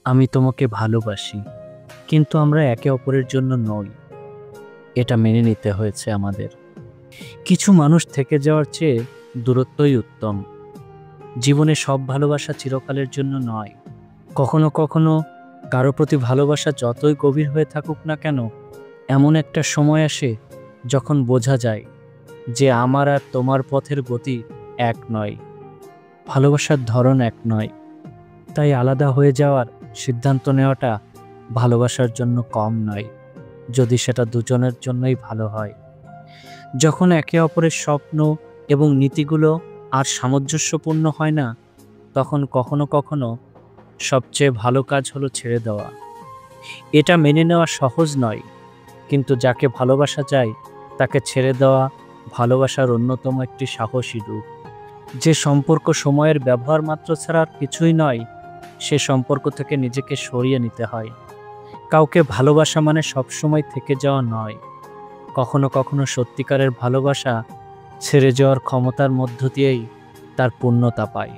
আমি তোমাকে ভালোবাসি, কিন্তু আমরা একে অপরের জন্য নই। এটা মেনে নিতে হয়েছে আমাদের। কিছু মানুষ থেকে যাওয়ার চেয়ে দূরত্বই উত্তম। জীবনে সব ভালোবাসা চিরকালের জন্য নয়। কখনো কখনো কারো প্রতি ভালোবাসা যতই গভীর হয়ে থাকুক না কেন, এমন একটা সময় আসে যখন বোঝা যায় যে আমার আর তোমার পথের গতি এক নয়, ভালোবাসার ধরন এক নয়। তাই আলাদা হয়ে যাওয়ার সিদ্ধান্ত নেওয়াটা ভালোবাসার জন্য কম নয়, যদি সেটা দুজনের জন্যই ভালো হয়। যখন একে অপরের স্বপ্ন এবং নীতিগুলো আর সামঞ্জস্যপূর্ণ হয় না, তখন কখনো কখনো সবচেয়ে ভালো কাজ হলো ছেড়ে দেওয়া। এটা মেনে নেওয়া সহজ নয়, কিন্তু যাকে ভালোবাসা যায় তাকে ছেড়ে দেওয়া ভালোবাসার অন্যতম একটি সাহসী রূপ। যে সম্পর্ক সময়ের ব্যবহার মাত্র ছাড়া আর কিছুই নয়, সে সম্পর্ক থেকে নিজেকে সরিয়ে নিতে হয়। কাউকে ভালোবাসা মানে সবসময় থেকে যাওয়া নয়। কখনো কখনো সত্যিকারের ভালোবাসা ছেড়ে যাওয়ার ক্ষমতার মধ্য দিয়েই তার পূর্ণতা পায়।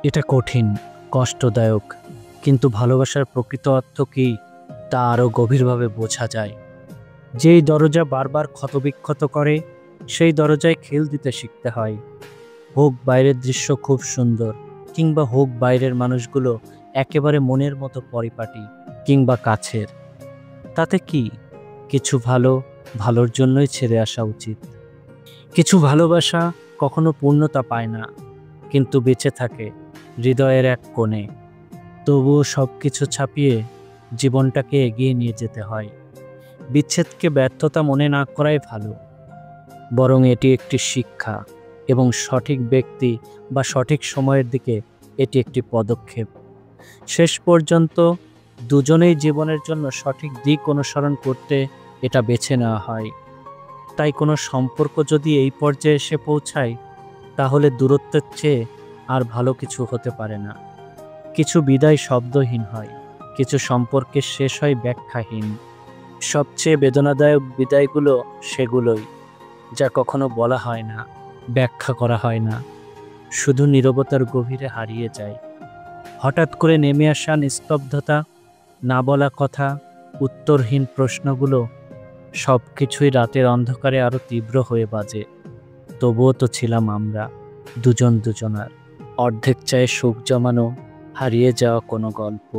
এটা কঠিন, কষ্টদায়ক, কিন্তু ভালোবাসার প্রকৃত অর্থ কী তা আরও গভীরভাবে বোঝা যায়। যেই দরজা বারবার ক্ষতবিক্ষত করে, সেই দরজায় খিল দিতে শিখতে হয়। হোক বাইরের দৃশ্য খুব সুন্দর, কিংবা হোক বাইরের মানুষগুলো একেবারে মনের মতো পরিপাটি কিংবা কাছের, তাতে কি? কিছু ভালোর জন্যই ছেড়ে আসা উচিত। কিছু ভালোবাসা কখনো পূর্ণতা পায় না, কিন্তু বেঁচে থাকে হৃদয়ের এক কোণে। তবুও সব কিছু ছাপিয়ে জীবনটাকে এগিয়ে নিয়ে যেতে হয়। বিচ্ছেদকে ব্যর্থতা মনে না করাই ভালো, বরং এটি একটি শিক্ষা, এবং সঠিক ব্যক্তি বা সঠিক সময়ের দিকে এটি একটি পদক্ষেপ। শেষ পর্যন্ত দুজনেই জীবনের জন্য সঠিক দিক অনুসরণ করতে এটা বেছে নেওয়া হয়। তাই কোনো সম্পর্ক যদি এই পর্যায়ে এসে পৌঁছায়, তাহলে দূরত্বের চেয়ে আর ভালো কিছু হতে পারে না। কিছু বিদায় শব্দহীন হয়, কিছু সম্পর্কের শেষ হয় ব্যাখ্যাহীন। সবচেয়ে বেদনাদায়ক বিদায়গুলো সেগুলোই, যা কখনো বলা হয় না, ব্যাখ্যা করা হয় না, শুধু নীরবতার গভীরে হারিয়ে যায়। হঠাৎ করে নেমে আসা নিস্তব্ধতা, না বলা কথা, উত্তরহীন প্রশ্নগুলো সব কিছুই রাতের অন্ধকারে আরো তীব্র হয়ে বাজে। তবুও তো ছিলাম আমরা, দুজন দুজনার। অর্ধেক চায়ে সুখ জমানো, হারিয়ে যাওয়া কোনো গল্প।